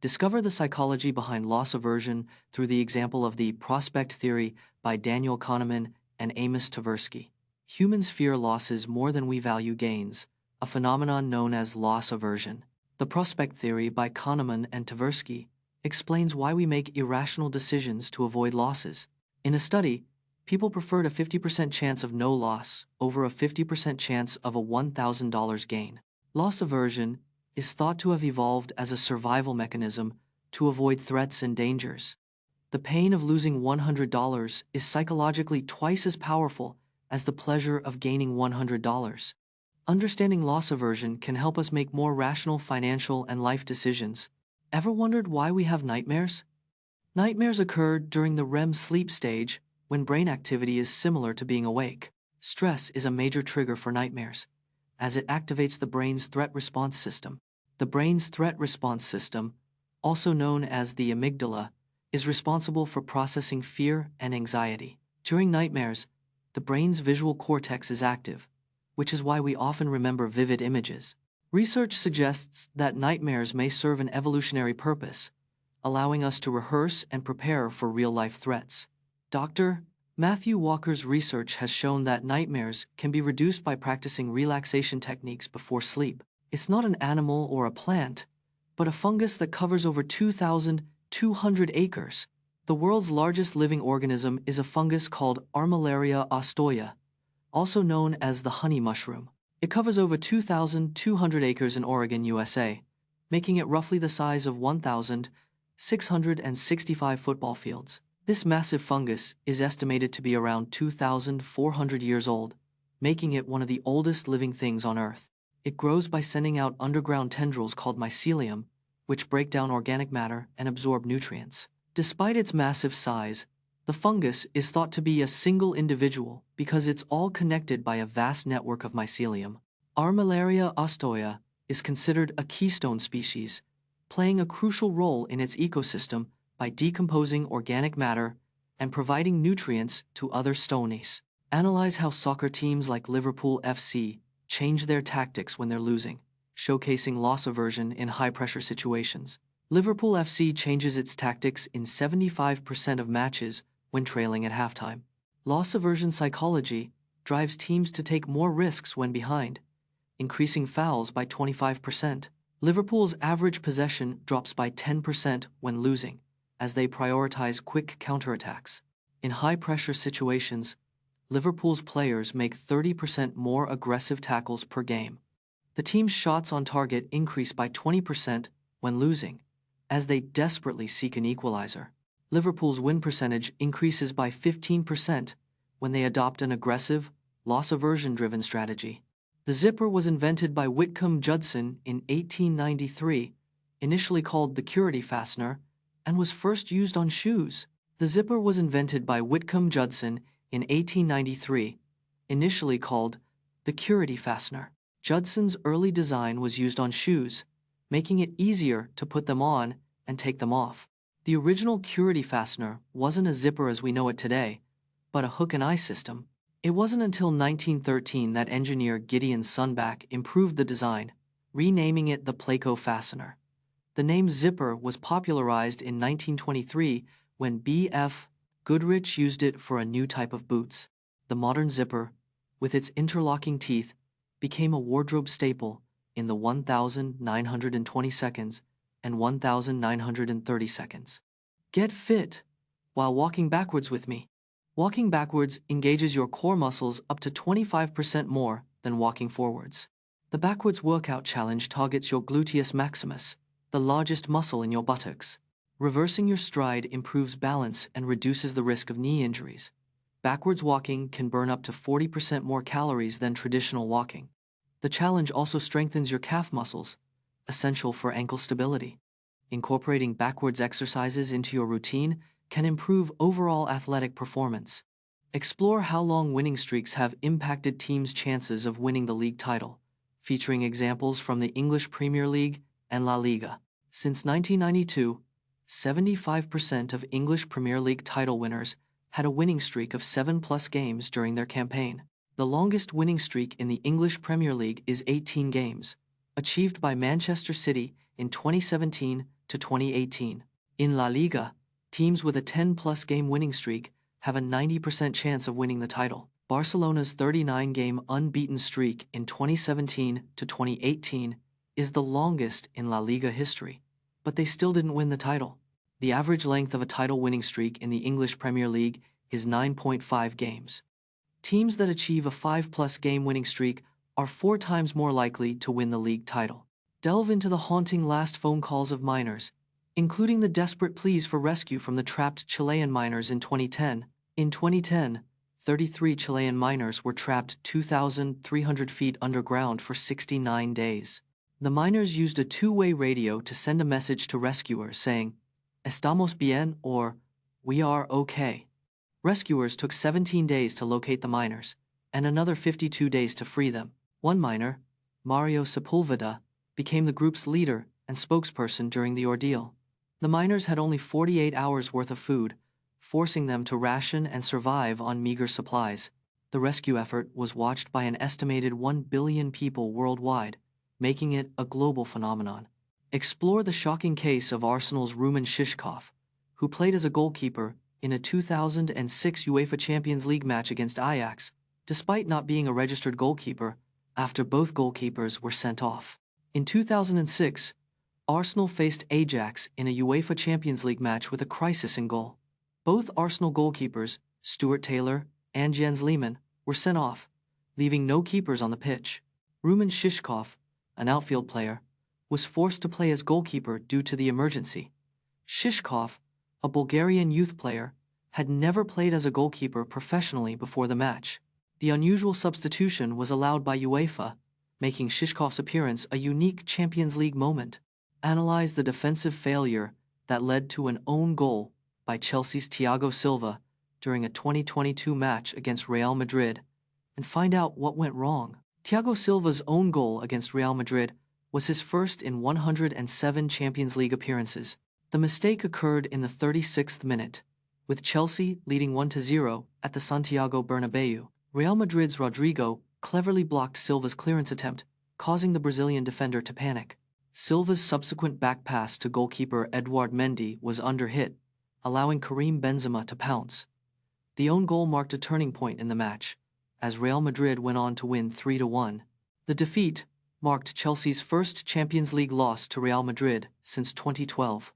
Discover the psychology behind loss aversion through the example of the prospect theory by Daniel Kahneman and Amos Tversky. Humans fear losses more than we value gains, a phenomenon known as loss aversion. The prospect theory by Kahneman and Tversky explains why we make irrational decisions to avoid losses. In a study, people preferred a 50% chance of no loss over a 50% chance of a $1,000 gain. Loss aversion is thought to have evolved as a survival mechanism to avoid threats and dangers. The pain of losing $100 is psychologically twice as powerful as the pleasure of gaining $100. Understanding loss aversion can help us make more rational financial and life decisions. Ever wondered why we have nightmares? Nightmares occur during the REM sleep stage when brain activity is similar to being awake. Stress is a major trigger for nightmares, as it activates the brain's threat response system. The brain's threat response system, also known as the amygdala, is responsible for processing fear and anxiety. During nightmares, the brain's visual cortex is active, which is why we often remember vivid images. Research suggests that nightmares may serve an evolutionary purpose, allowing us to rehearse and prepare for real-life threats. Dr. Matthew Walker's research has shown that nightmares can be reduced by practicing relaxation techniques before sleep. It's not an animal or a plant, but a fungus that covers over 2,200 acres. The world's largest living organism is a fungus called Armillaria ostoya, also known as the honey mushroom. It covers over 2,200 acres in Oregon, USA, making it roughly the size of 1,665 football fields. This massive fungus is estimated to be around 2,400 years old, making it one of the oldest living things on Earth. It grows by sending out underground tendrils called mycelium, which break down organic matter and absorb nutrients. Despite its massive size, the fungus is thought to be a single individual because it's all connected by a vast network of mycelium. Armillaria ostoya is considered a keystone species, playing a crucial role in its ecosystem by decomposing organic matter and providing nutrients to other stonies. Analyze how soccer teams like Liverpool FC change their tactics when they're losing, showcasing loss aversion in high-pressure situations. Liverpool FC changes its tactics in 75% of matches when trailing at halftime. Loss aversion psychology drives teams to take more risks when behind, increasing fouls by 25%. Liverpool's average possession drops by 10% when losing, as they prioritize quick counterattacks. In high-pressure situations, Liverpool's players make 30% more aggressive tackles per game. The team's shots on target increase by 20% when losing, as they desperately seek an equalizer. Liverpool's win percentage increases by 15% when they adopt an aggressive, loss aversion-driven strategy. The zipper was invented by Whitcomb Judson in 1893, initially called the C-curity Fastener, and was first used on shoes. The zipper was invented by Whitcomb Judson in 1893, initially called the C-curity Fastener. Judson's early design was used on shoes, making it easier to put them on and take them off. The original C-curity Fastener wasn't a zipper as we know it today, but a hook and eye system. It wasn't until 1913 that engineer Gideon Sunback improved the design, renaming it the Placo Fastener. The name zipper was popularized in 1923 when B.F. Goodrich used it for a new type of boots. The modern zipper, with its interlocking teeth, became a wardrobe staple in the 1,920 seconds and 1,930 seconds. Get fit while walking backwards with me. Walking backwards engages your core muscles up to 25% more than walking forwards. The backwards workout challenge targets your gluteus maximus, the largest muscle in your buttocks. Reversing your stride improves balance and reduces the risk of knee injuries. Backwards walking can burn up to 40% more calories than traditional walking. The challenge also strengthens your calf muscles, essential for ankle stability. Incorporating backwards exercises into your routine can improve overall athletic performance. Explore how long winning streaks have impacted teams' chances of winning the league title, featuring examples from the English Premier League and La Liga. Since 1992, 75% of English Premier League title winners had a winning streak of 7+ games during their campaign. The longest winning streak in the English Premier League is 18 games, achieved by Manchester City in 2017 to 2018. In La Liga, teams with a 10-plus game winning streak have a 90% chance of winning the title. Barcelona's 39-game unbeaten streak in 2017 to 2018 is the longest in La Liga history, but they still didn't win the title. The average length of a title-winning streak in the English Premier League is 9.5 games. Teams that achieve a 5-plus game winning streak are 4 times more likely to win the league title. Delve into the haunting last phone calls of miners, including the desperate pleas for rescue from the trapped Chilean miners in 2010. In 2010, 33 Chilean miners were trapped 2,300 feet underground for 69 days. The miners used a two-way radio to send a message to rescuers saying, "Estamos bien" or "We are okay." Rescuers took 17 days to locate the miners, and another 52 days to free them. One miner, Mario Sepulveda, became the group's leader and spokesperson during the ordeal. The miners had only 48 hours worth of food, forcing them to ration and survive on meager supplies. The rescue effort was watched by an estimated 1 billion people worldwide, making it a global phenomenon. Explore the shocking case of Arsenal's Ruman Shishkov, who played as a goalkeeper in a 2006 UEFA Champions League match against Ajax, despite not being a registered goalkeeper, after both goalkeepers were sent off. In 2006, Arsenal faced Ajax in a UEFA Champions League match with a crisis in goal. Both Arsenal goalkeepers, Stuart Taylor and Jens Lehmann, were sent off, leaving no keepers on the pitch. Ruman Shishkov, an outfield player, was forced to play as goalkeeper due to the emergency. Shishkov, a Bulgarian youth player, had never played as a goalkeeper professionally before the match. The unusual substitution was allowed by UEFA, making Shishkov's appearance a unique Champions League moment. Analyze the defensive failure that led to an own goal by Chelsea's Thiago Silva during a 2022 match against Real Madrid, and find out what went wrong. Thiago Silva's own goal against Real Madrid was his first in 107 Champions League appearances. The mistake occurred in the 36th minute, with Chelsea leading 1-0 at the Santiago Bernabeu. Real Madrid's Rodrigo cleverly blocked Silva's clearance attempt, causing the Brazilian defender to panic. Silva's subsequent back pass to goalkeeper Eduard Mendy was underhit, allowing Karim Benzema to pounce. The own goal marked a turning point in the match, as Real Madrid went on to win 3-1. The defeat marked Chelsea's first Champions League loss to Real Madrid since 2012.